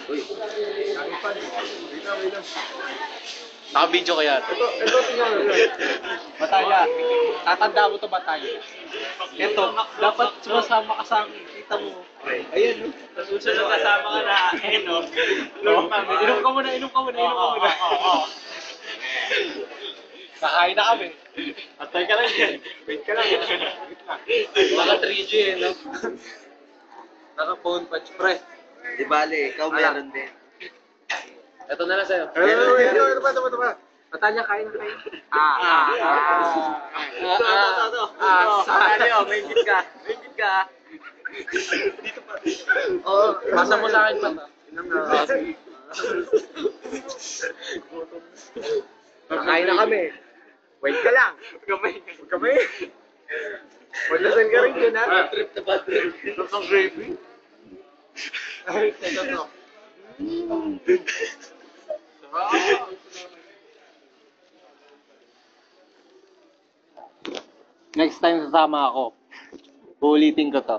Uy. Naka-video ko yan. Ito tingnan mo. Bataya. Tatanda mo to, Bataya. Ito, dapat sumasama ka sa akin. Kita mo. Ayan, no? Susunod kasama ka na, no? Inom ka muna, inom ka muna, inom ka muna. Kakain na kami. Atay ka lang yan. Wait ka lang. Naka 3G eh, no? Naka phone patch, pre. Di bale, ikaw meron din. Ito na lang sa'yo. Ito pa. Batanya, kain na kain. May ingit ka. Dito pa. Oo, pasa mo sa akin pa. Kakain na kami. Wait ka lang. Huwag kami. Magdasal ka rin dyan, ha? Bad trip na bad trip. Ito ang gravy. Ay, ito to. Next time sasama ako. Uulitin ko to.